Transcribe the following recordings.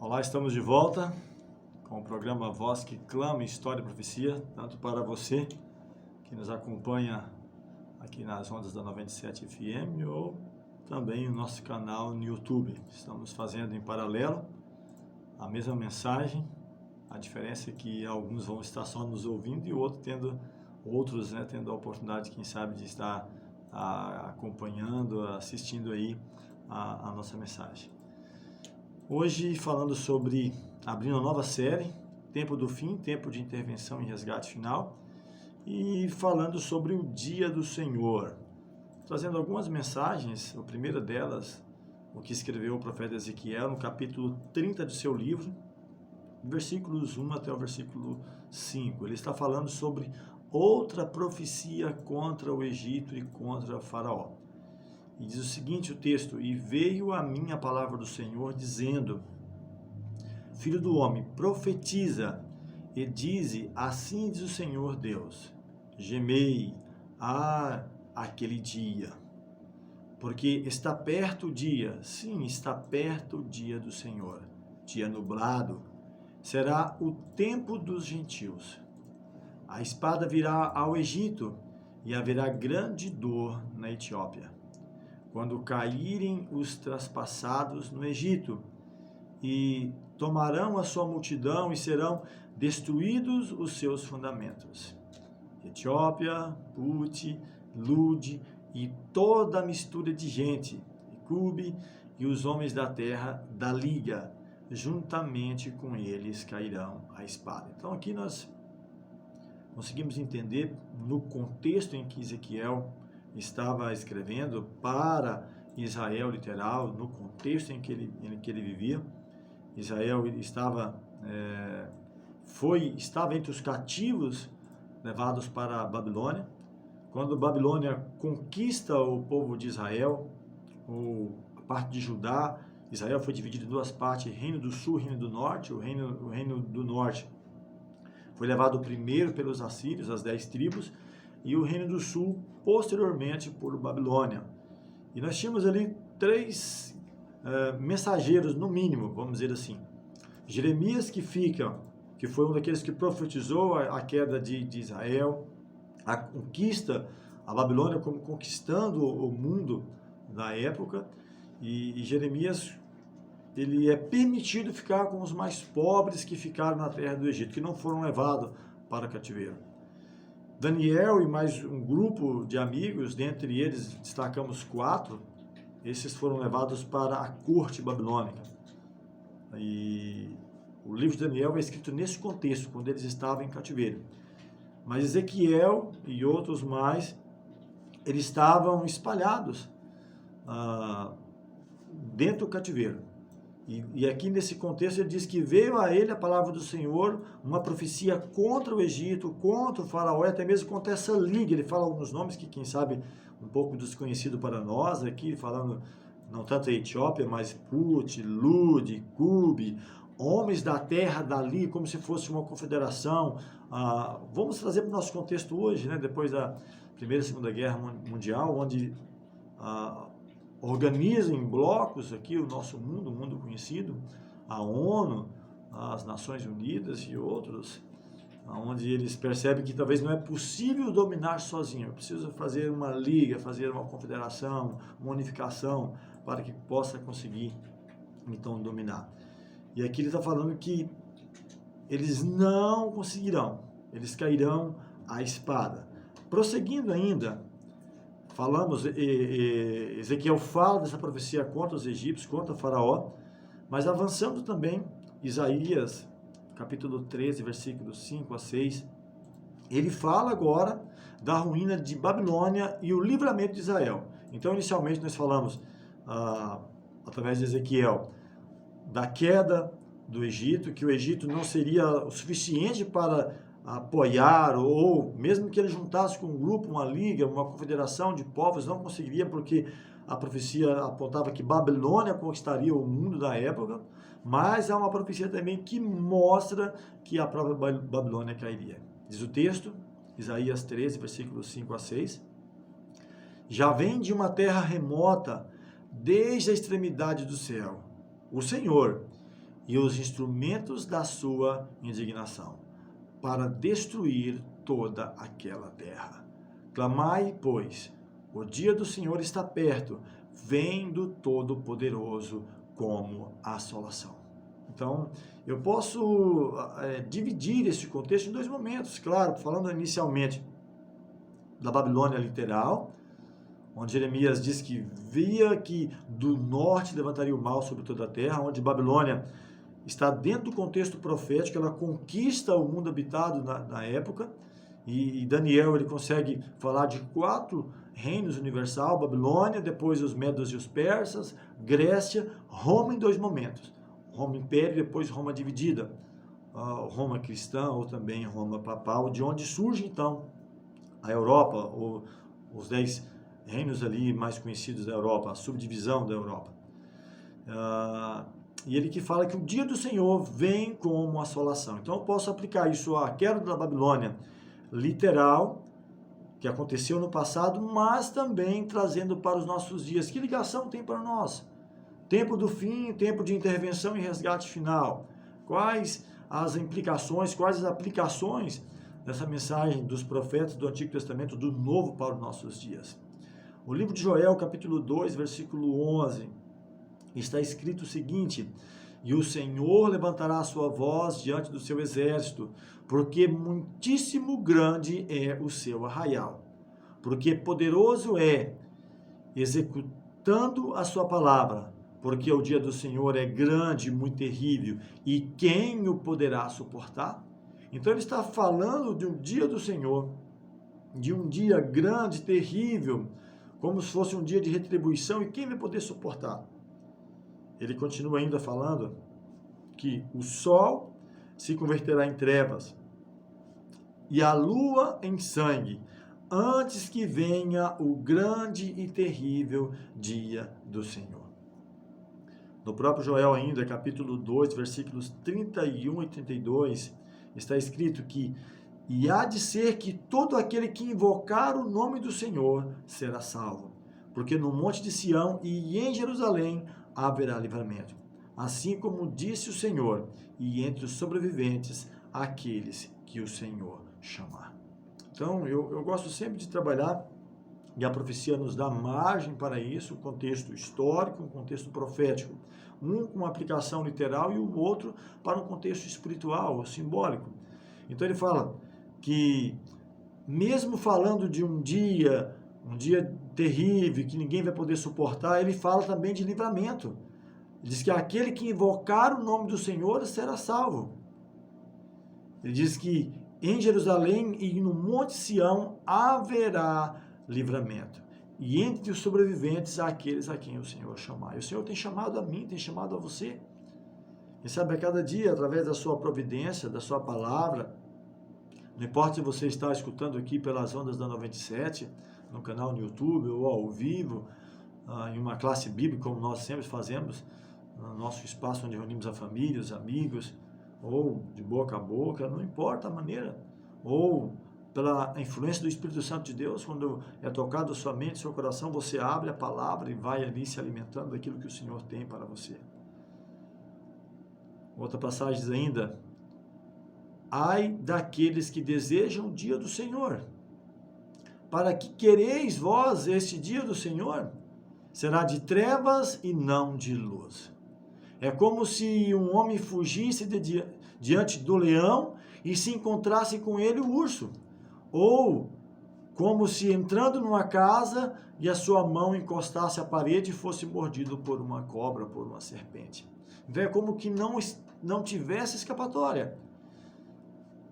Olá, estamos de volta com o programa Voz que Clama História e Profecia, tanto para você que nos acompanha aqui nas ondas da 97 FM ou também no nosso canal no YouTube. Estamos fazendo em paralelo a mesma mensagem, a diferença é que alguns vão estar só nos ouvindo e outros tendo a oportunidade, quem sabe, de estar acompanhando, assistindo aí a nossa mensagem. Hoje falando sobre, abrindo uma nova série, Tempo do Fim, Tempo de Intervenção e Resgate Final, e falando sobre o Dia do Senhor, trazendo algumas mensagens. A primeira delas, o que escreveu o profeta Ezequiel no capítulo 30 de seu livro, versículos 1 até o versículo 5. Ele está falando sobre outra profecia contra o Egito e contra o Faraó. E diz o seguinte, o texto: E veio a mim a palavra do Senhor, dizendo: Filho do homem, profetiza, e dize, assim diz o Senhor Deus, gemei, aquele dia, porque está perto o dia, sim, está perto o dia do Senhor, dia nublado, será o tempo dos gentios. A espada virá ao Egito, e haverá grande dor na Etiópia, quando caírem os traspassados no Egito, e tomarão a sua multidão, e serão destruídos os seus fundamentos. Etiópia, Put, Lud, e toda a mistura de gente, e Cube, e os homens da terra da liga, juntamente com eles cairão a espada. Então aqui nós conseguimos entender, no contexto em que Ezequiel estava escrevendo para Israel, literal, no contexto em que ele vivia. Israel estava entre os cativos levados para a Babilônia. Quando a Babilônia conquista o povo de Israel, a parte de Judá, Israel foi dividido em duas partes, Reino do Sul e Reino do Norte. O reino do Norte foi levado primeiro pelos assírios, as 10 tribos, e o Reino do Sul, posteriormente, por Babilônia. E nós tínhamos ali 3 mensageiros, no mínimo, vamos dizer assim. Jeremias, que foi um daqueles que profetizou a queda de Israel, a conquista, a Babilônia como conquistando o mundo da época, e Jeremias, ele é permitido ficar com os mais pobres que ficaram na terra do Egito, que não foram levados para cativeiro. Daniel e mais um grupo de amigos, dentre eles destacamos 4, esses foram levados para a corte babilônica. E o livro de Daniel é escrito nesse contexto, quando eles estavam em cativeiro. Mas Ezequiel e outros mais, eles estavam espalhados dentro do cativeiro. E aqui nesse contexto ele diz que veio a ele a palavra do Senhor, uma profecia contra o Egito, contra o Faraó, e até mesmo contra essa liga. Ele fala alguns nomes que, quem sabe, um pouco desconhecido para nós aqui, falando não tanto a Etiópia, mas Put, Lud, Cube, homens da terra dali, como se fosse uma confederação. Vamos trazer para o nosso contexto hoje, né, depois da Primeira e Segunda Guerra Mundial, onde organizam em blocos aqui o nosso mundo, o mundo conhecido, a ONU, as Nações Unidas e outros, onde eles percebem que talvez não é possível dominar sozinho, é preciso fazer uma liga, fazer uma confederação, uma unificação, para que possa conseguir, então, dominar. E aqui ele está falando que eles não conseguirão, eles cairão à espada. Prosseguindo ainda, falamos, Ezequiel fala dessa profecia contra os egípcios, contra o Faraó, mas avançando também, Isaías, capítulo 13, versículos 5 a 6, ele fala agora da ruína de Babilônia e o livramento de Israel. Então, inicialmente, nós falamos, através de Ezequiel, da queda do Egito, que o Egito não seria o suficiente para apoiar, ou mesmo que ele juntasse com um grupo, uma liga, uma confederação de povos, não conseguiria, porque a profecia apontava que Babilônia conquistaria o mundo da época, mas há uma profecia também que mostra que a própria Babilônia cairia. Diz o texto, Isaías 13, versículos 5 a 6, já vem de uma terra remota, desde a extremidade do céu, o Senhor, e os instrumentos da sua indignação, para destruir toda aquela terra. Clamai, pois, o dia do Senhor está perto, vem do Todo-Poderoso como assolação. Então, eu posso dividir esse contexto em dois momentos, claro, falando inicialmente da Babilônia literal, onde Jeremias diz que via que do norte levantaria o mal sobre toda a terra, onde Babilônia está dentro do contexto profético, ela conquista o mundo habitado na época, e Daniel ele consegue falar de 4 reinos universal: Babilônia, depois os Medos e os Persas, Grécia, Roma em 2 momentos. Roma Império, depois Roma dividida, Roma cristã ou também Roma papal, de onde surge então a Europa, ou os 10 reinos ali mais conhecidos da Europa, a subdivisão da Europa. E ele que fala que o dia do Senhor vem como assolação. Então eu posso aplicar isso à queda da Babilônia literal, que aconteceu no passado, mas também trazendo para os nossos dias. Que ligação tem para nós? Tempo do fim, tempo de intervenção e resgate final. Quais as implicações, quais as aplicações dessa mensagem dos profetas do Antigo Testamento, do Novo para os nossos dias? O livro de Joel, capítulo 2, versículo 11, está escrito o seguinte: e o Senhor levantará a sua voz diante do seu exército, porque muitíssimo grande é o seu arraial, porque poderoso é, executando a sua palavra, porque o dia do Senhor é grande e muito terrível, e quem o poderá suportar? Então ele está falando de um dia do Senhor, de um dia grande, terrível, como se fosse um dia de retribuição, e quem vai poder suportar? Ele continua ainda falando que o sol se converterá em trevas e a lua em sangue, antes que venha o grande e terrível dia do Senhor. No próprio Joel ainda, capítulo 2, versículos 31 e 32, está escrito que e há de ser que todo aquele que invocar o nome do Senhor será salvo, porque no monte de Sião e em Jerusalém haverá livramento, assim como disse o Senhor, e entre os sobreviventes aqueles que o Senhor chamar. Então, eu gosto sempre de trabalhar, e a profecia nos dá margem para isso, um contexto histórico, um contexto profético, um com uma aplicação literal e o outro para um contexto espiritual ou simbólico. Então ele fala que, mesmo falando de um dia terrível, que ninguém vai poder suportar, ele fala também de livramento. Ele diz que aquele que invocar o nome do Senhor será salvo. Ele diz que em Jerusalém e no Monte Sião haverá livramento. E entre os sobreviventes, aqueles a quem o Senhor chamar. E o Senhor tem chamado a mim, tem chamado a você. E sabe, a cada dia, através da sua providência, da sua palavra, não importa se você está escutando aqui pelas ondas da 97, no canal no YouTube ou ao vivo, em uma classe bíblica, como nós sempre fazemos, no nosso espaço onde reunimos a família, os amigos, ou de boca a boca, não importa a maneira, ou pela influência do Espírito Santo de Deus, quando é tocado a sua mente, seu coração, você abre a palavra e vai ali se alimentando daquilo que o Senhor tem para você. Outra passagem diz ainda: ai daqueles que desejam o dia do Senhor. Para que quereis vós este dia do Senhor? Será de trevas e não de luz. É como se um homem fugisse diante do leão e se encontrasse com ele o urso. Ou como se entrando numa casa e a sua mão encostasse à parede e fosse mordido por uma cobra, por uma serpente. Então é como que não tivesse escapatória.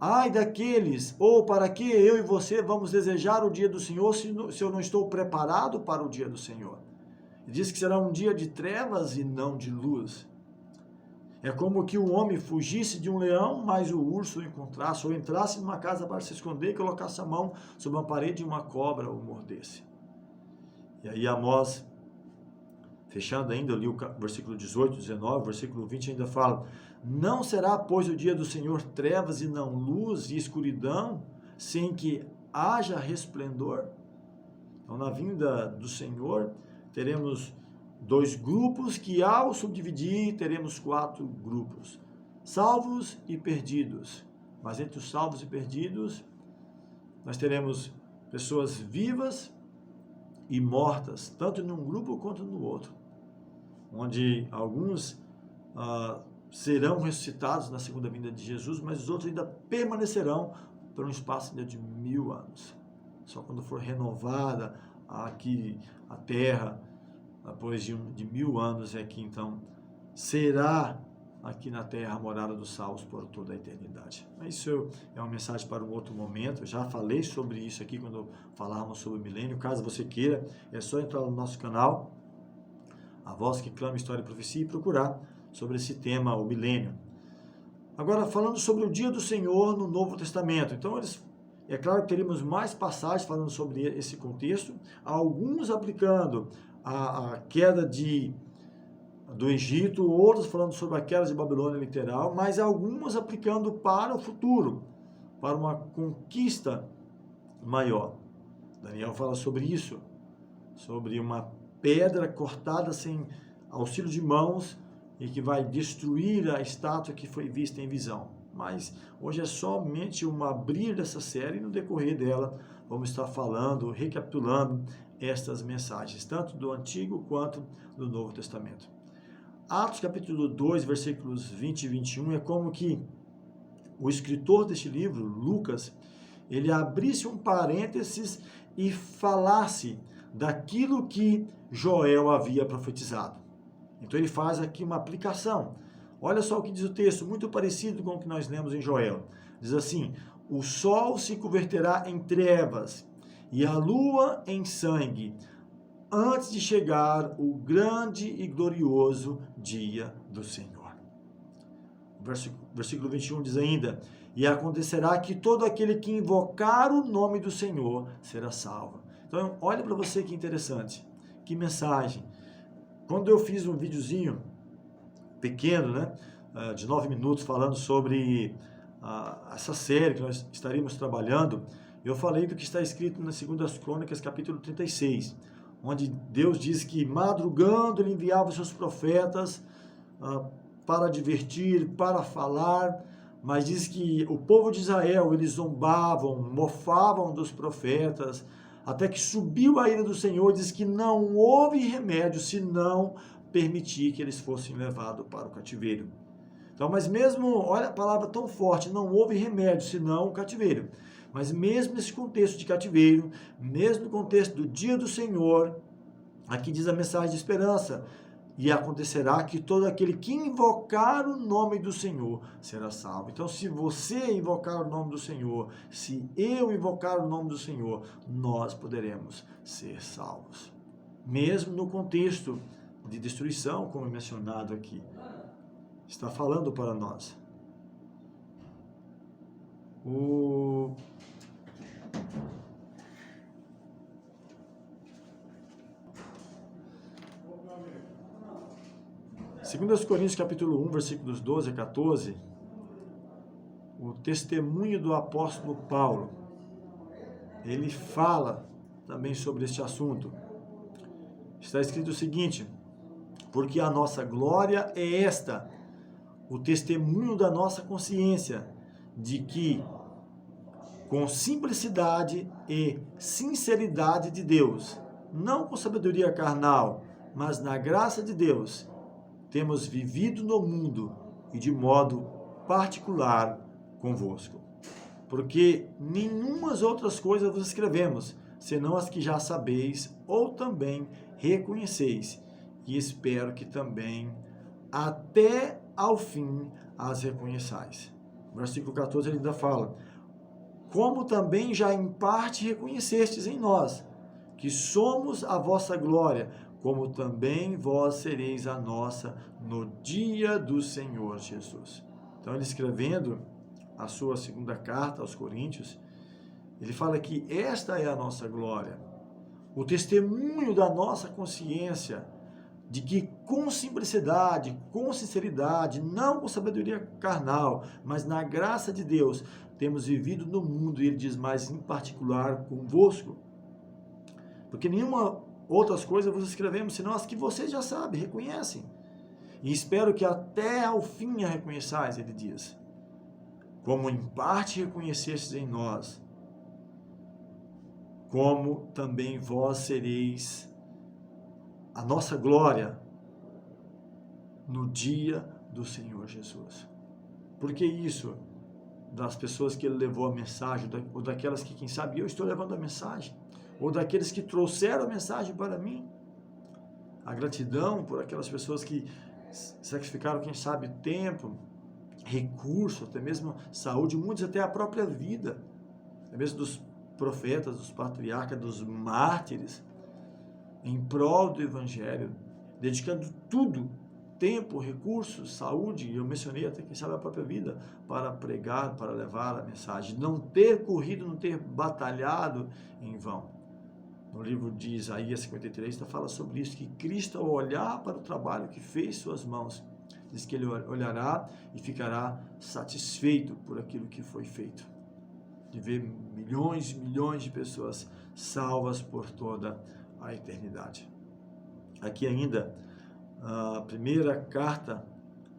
Ai daqueles, ou para que eu e você vamos desejar o dia do Senhor se eu não estou preparado para o dia do Senhor? Ele diz que será um dia de trevas e não de luz. É como que o homem fugisse de um leão, mas o urso o encontrasse, ou entrasse numa casa para se esconder e colocasse a mão sobre uma parede e uma cobra o mordesse. E aí Amós, fechando ainda, eu li o versículo 18, 19, versículo 20 ainda fala: não será, pois, o dia do Senhor trevas e não luz e escuridão, sem que haja resplendor? Então, na vinda do Senhor, teremos dois grupos que, ao subdividir, teremos 4 grupos: salvos e perdidos. Mas entre os salvos e perdidos, nós teremos pessoas vivas e mortas, tanto num grupo quanto no outro, onde alguns serão ressuscitados na segunda vinda de Jesus, mas os outros ainda permanecerão por um espaço ainda de 1000 anos. Só quando for renovada aqui a terra, depois de 1000 anos, é que então será aqui na terra a morada dos salvos por toda a eternidade. Mas isso é uma mensagem para um outro momento. Eu já falei sobre isso aqui quando falávamos sobre o milênio. Caso você queira, é só entrar no nosso canal, A Voz que Clama, História e Profecia, e procurar sobre esse tema, o milênio. Agora, falando sobre o dia do Senhor no Novo Testamento. Então, é claro que teríamos mais passagens falando sobre esse contexto, alguns aplicando a queda do Egito, outros falando sobre a queda de Babilônia literal, mas algumas aplicando para o futuro, para uma conquista maior. Daniel fala sobre isso, sobre uma pedra cortada sem auxílio de mãos e que vai destruir a estátua que foi vista em visão. Mas hoje é somente um abrir dessa série, e no decorrer dela vamos estar falando, recapitulando estas mensagens, tanto do Antigo quanto do Novo Testamento. Atos capítulo 2, versículos 20 e 21, é como que o escritor deste livro, Lucas, ele abrisse um parênteses e falasse daquilo que Joel havia profetizado. Então ele faz aqui uma aplicação. Olha só o que diz o texto, muito parecido com o que nós lemos em Joel. Diz assim: o sol se converterá em trevas e a lua em sangue, antes de chegar o grande e glorioso dia do Senhor. Versículo 21 diz ainda: e acontecerá que todo aquele que invocar o nome do Senhor será salvo. Então, olha para você que interessante, que mensagem. Quando eu fiz um videozinho pequeno, né, de 9 minutos, falando sobre essa série que nós estaríamos trabalhando, eu falei do que está escrito nas 2 Crônicas, capítulo 36, onde Deus diz que madrugando ele enviava os seus profetas para advertir, para falar, mas diz que o povo de Israel, eles zombavam, mofavam dos profetas, até que subiu a ira do Senhor, diz que não houve remédio senão permitir que eles fossem levados para o cativeiro. Então, mas mesmo, olha a palavra tão forte, não houve remédio senão o cativeiro. Mas mesmo nesse contexto de cativeiro, mesmo no contexto do dia do Senhor, aqui diz a mensagem de esperança: e acontecerá que todo aquele que invocar o nome do Senhor será salvo. Então, se você invocar o nome do Senhor, se eu invocar o nome do Senhor, nós poderemos ser salvos. Mesmo no contexto de destruição, como é mencionado aqui, está falando para nós. Segundo aos Coríntios, capítulo 1, versículos 12 a 14, o testemunho do apóstolo Paulo, ele fala também sobre este assunto. Está escrito o seguinte: porque a nossa glória é esta, o testemunho da nossa consciência, de que, com simplicidade e sinceridade de Deus, não com sabedoria carnal, mas na graça de Deus, temos vivido no mundo e de modo particular convosco. Porque nenhumas outras coisas vos escrevemos, senão as que já sabeis ou também reconheceis, e espero que também até ao fim as reconheçais. Versículo 14 ele ainda fala: como também já em parte reconhecestes em nós, que somos a vossa glória, como também vós sereis a nossa no dia do Senhor Jesus. Então, ele escrevendo a sua segunda carta aos Coríntios, ele fala que esta é a nossa glória, o testemunho da nossa consciência, de que com simplicidade, com sinceridade, não com sabedoria carnal, mas na graça de Deus, temos vivido no mundo, e ele diz mais em particular convosco. Porque nenhuma outras coisas vos escrevemos, senão as que vocês já sabem, reconhecem. E espero que até ao fim a reconheçais, ele diz. Como em parte reconhecestes em nós, como também vós sereis a nossa glória no dia do Senhor Jesus. Por que isso? Das pessoas que ele levou a mensagem, ou daquelas que, quem sabe, eu estou levando a mensagem, ou daqueles que trouxeram a mensagem para mim. A gratidão por aquelas pessoas que sacrificaram, quem sabe, tempo, recurso, até mesmo saúde, muitos até a própria vida, até mesmo dos profetas, dos patriarcas, dos mártires, em prol do Evangelho, dedicando tudo, tempo, recursos, saúde, eu mencionei até, quem sabe, a própria vida, para pregar, para levar a mensagem, não ter corrido, não ter batalhado em vão. No livro de Isaías 53, fala sobre isso, que Cristo, ao olhar para o trabalho que fez suas mãos, diz que ele olhará e ficará satisfeito por aquilo que foi feito, de ver milhões e milhões de pessoas salvas por toda a eternidade. Aqui ainda, a primeira carta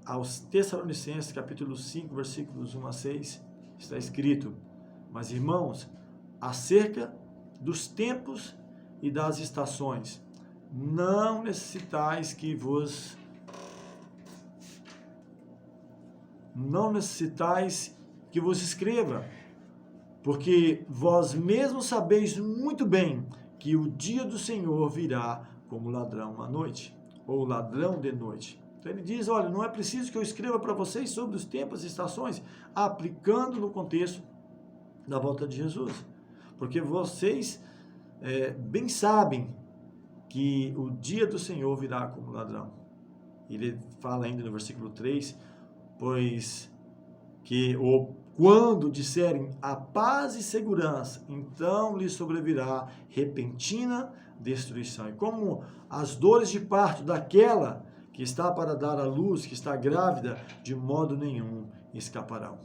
aos Tessalonicenses, capítulo 5, versículos 1 a 6, está escrito: mas irmãos, acerca dos tempos e das estações, não necessitais que vos escreva, porque vós mesmos sabeis muito bem que o dia do Senhor virá como ladrão à noite, ou ladrão de noite. Então ele diz, olha, não é preciso que eu escreva para vocês sobre os tempos e estações, aplicando no contexto da volta de Jesus, porque vocês bem sabem que o dia do Senhor virá como ladrão. Ele fala ainda no versículo 3, pois que quando disserem a paz e segurança, então lhe sobrevirá repentina destruição. E como as dores de parto daquela que está para dar à luz, que está grávida, de modo nenhum escaparão.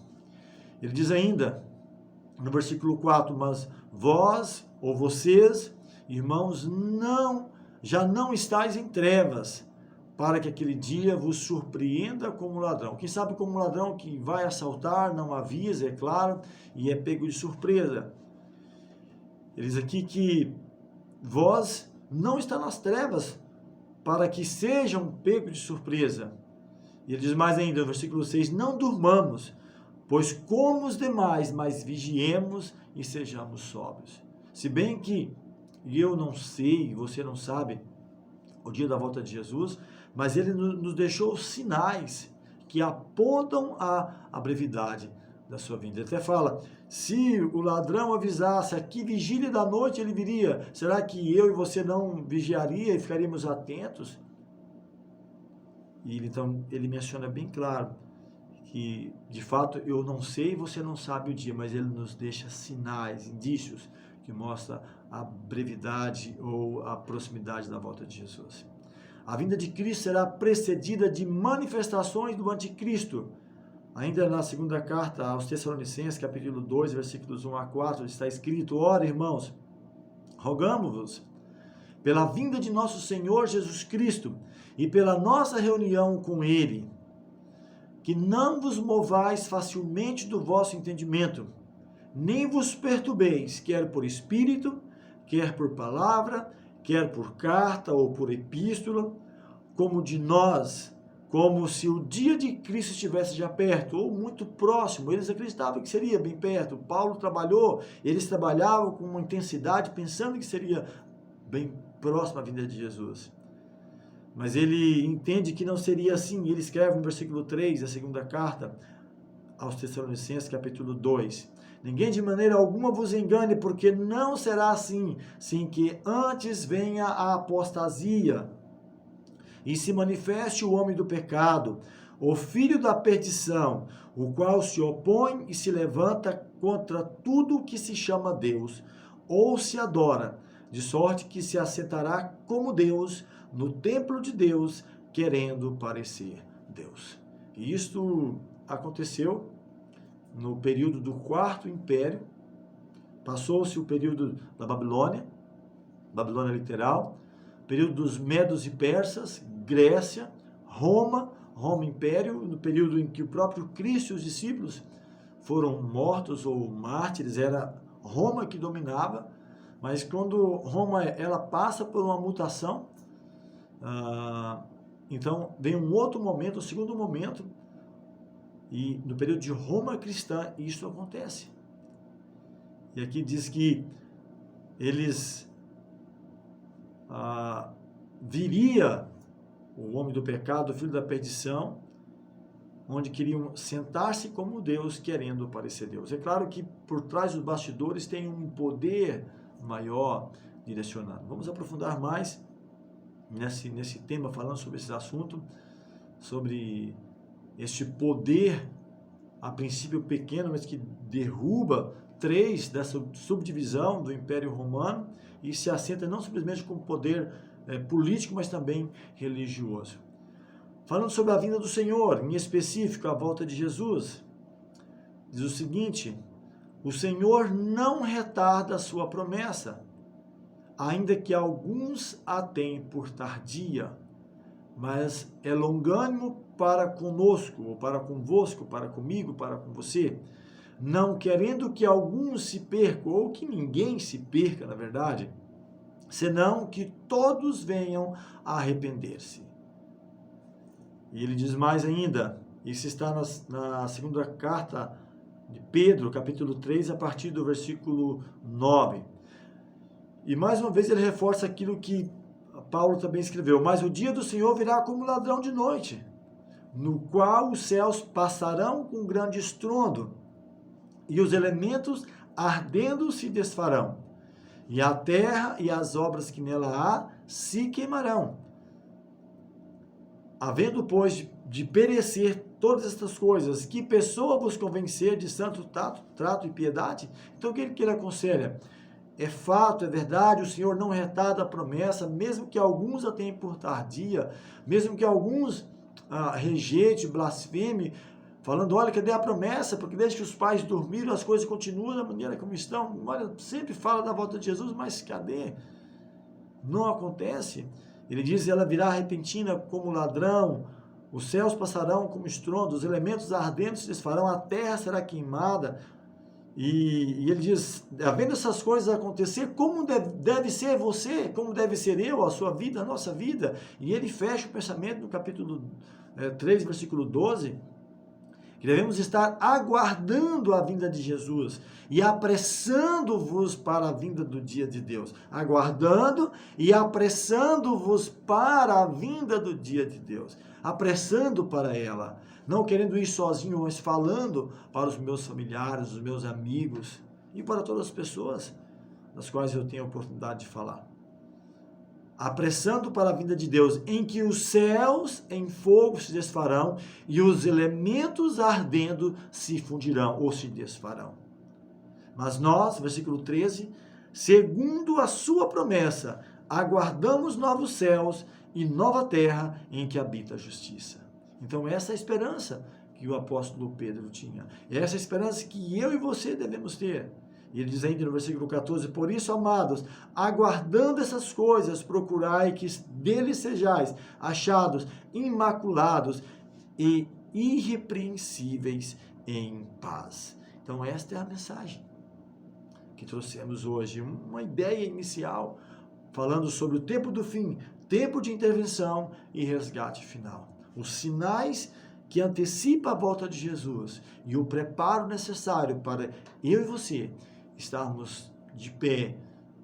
Ele diz ainda, no versículo 4, mas vós, ou vocês, irmãos, já não estáis em trevas, para que aquele dia vos surpreenda como ladrão. Quem sabe como ladrão que vai assaltar, não avisa, é claro, e é pego de surpresa. Ele diz aqui que vós não está nas trevas, para que sejam pegos de surpresa. E ele diz mais ainda, no versículo 6, não durmamos, pois como os demais, mas vigiemos e sejamos sóbrios. Se bem que eu não sei, você não sabe, o dia da volta de Jesus, mas ele nos deixou sinais que apontam a brevidade da sua vinda. Ele até fala, se o ladrão avisasse, aqui vigília da noite ele viria, será que eu e você não vigiaria e ficaríamos atentos? E então ele menciona bem claro que, de fato, eu não sei e você não sabe o dia, mas ele nos deixa sinais, indícios, que mostram a brevidade ou a proximidade da volta de Jesus. A vinda de Cristo será precedida de manifestações do anticristo. Ainda na segunda carta aos Tessalonicenses, capítulo 2, versículos 1 a 4, está escrito, ora, irmãos, rogamo-vos, pela vinda de nosso Senhor Jesus Cristo e pela nossa reunião com Ele, que não vos movais facilmente do vosso entendimento, nem vos perturbeis, quer por espírito, quer por palavra, quer por carta ou por epístola, como de nós, como se o dia de Cristo estivesse já perto, ou muito próximo. Eles acreditavam que seria bem perto. Paulo trabalhou, eles trabalhavam com uma intensidade, pensando que seria bem próximo à vinda de Jesus. Mas ele entende que não seria assim. Ele escreve no versículo 3, da segunda carta aos Tessalonicenses, capítulo 2. Ninguém de maneira alguma vos engane, porque não será assim, sem que antes venha a apostasia e se manifeste o homem do pecado, o filho da perdição, o qual se opõe e se levanta contra tudo que se chama Deus, ou se adora, de sorte que se assentará como Deus no templo de Deus, querendo parecer Deus. E isto aconteceu no período do Quarto Império. Passou-se o período da Babilônia literal, período dos Medos e Persas, Grécia, Roma Império, no período em que o próprio Cristo e os discípulos foram mortos ou mártires, era Roma que dominava, mas quando Roma ela passa por uma mutação, então vem um outro momento, o segundo momento, e no período de Roma cristã isso acontece. E aqui diz que eles viria o homem do pecado, o filho da perdição, onde queriam sentar-se como Deus, querendo parecer Deus. É claro que por trás dos bastidores tem um poder maior direcionado. Vamos aprofundar mais nesse tema, falando sobre esse assunto, sobre este poder, a princípio pequeno, mas que derruba 3 dessa subdivisão do Império Romano e se assenta não simplesmente como poder político, mas também religioso. Falando sobre a vinda do Senhor, em específico a volta de Jesus, diz o seguinte: o Senhor não retarda a sua promessa, ainda que alguns a tenham por tardia, mas é longânimo para conosco, ou para convosco, para comigo, para com você, não querendo que alguns se percam, ou que ninguém se perca, na verdade, senão que todos venham a arrepender-se. E ele diz mais ainda, isso está na segunda carta de Pedro, capítulo 3, a partir do versículo 9. E mais uma vez ele reforça aquilo que Paulo também escreveu: mas o dia do Senhor virá como ladrão de noite, no qual os céus passarão com grande estrondo, e os elementos ardendo se desfarão, e a terra e as obras que nela há se queimarão. Havendo, pois, de perecer todas estas coisas, que pessoa vos convencer de santo trato e piedade? Então o que ele aconselha? É fato, é verdade, o Senhor não retarda a promessa, mesmo que alguns a tenham por tardia, mesmo que alguns rejeitem, blasfeme, falando: olha, cadê a promessa? Porque desde que os pais dormiram, as coisas continuam da maneira como estão. Olha, sempre fala da volta de Jesus, mas cadê? Não acontece. Ele diz: ela virá repentina como ladrão, os céus passarão como estrondo, os elementos ardentes se desfarão, a terra será queimada. E ele diz: havendo essas coisas acontecer, como deve ser você, como deve ser eu, a sua vida, a nossa vida? E ele fecha o pensamento no capítulo 3, versículo 12, que devemos estar aguardando a vinda de Jesus e apressando-vos para a vinda do dia de Deus. Aguardando e apressando-vos para a vinda do dia de Deus. Apressando para ela. Não querendo ir sozinho, mas falando para os meus familiares, os meus amigos e para todas as pessoas das quais eu tenho a oportunidade de falar. Apressando para a vinda de Deus, em que os céus em fogo se desfarão e os elementos ardendo se fundirão ou se desfarão. Mas nós, versículo 13, segundo a sua promessa, aguardamos novos céus e nova terra em que habita a justiça. Então essa é a esperança que o apóstolo Pedro tinha. É essa a esperança que eu e você devemos ter. E ele diz ainda no versículo 14: por isso, amados, aguardando essas coisas, procurai que deles sejais achados imaculados e irrepreensíveis em paz. Então esta é a mensagem que trouxemos hoje, uma ideia inicial, falando sobre o tempo do fim, tempo de intervenção e resgate final. Os sinais que antecipam a volta de Jesus e o preparo necessário para eu e você estarmos de pé,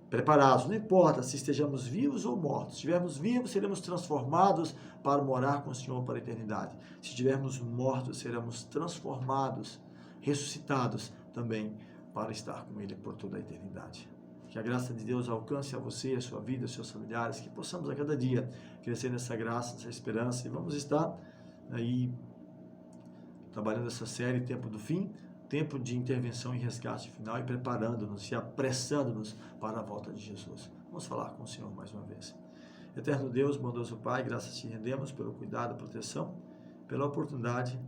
preparados, não importa se estejamos vivos ou mortos. Se estivermos vivos, seremos transformados para morar com o Senhor para a eternidade. Se estivermos mortos, seremos transformados, ressuscitados também para estar com Ele por toda a eternidade. Que a graça de Deus alcance a você, a sua vida, os seus familiares, que possamos a cada dia crescer nessa graça, nessa esperança, e vamos estar aí trabalhando essa série Tempo do Fim, tempo de intervenção e resgate final, e preparando-nos e apressando-nos para a volta de Jesus. Vamos falar com o Senhor mais uma vez. Eterno Deus, bondoso Pai, graças te rendemos pelo cuidado, proteção, pela oportunidade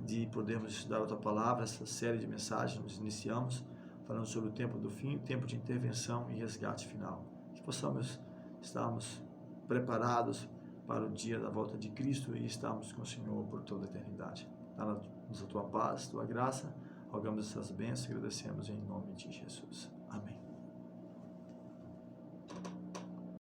de podermos estudar a Tua Palavra, essa série de mensagens nós iniciamos, falando sobre o tempo do fim, tempo de intervenção e resgate final. Que possamos estarmos preparados para o dia da volta de Cristo e estarmos com o Senhor por toda a eternidade. Dá-nos a tua paz, tua graça, rogamos essas bênçãos e agradecemos em nome de Jesus. Amém.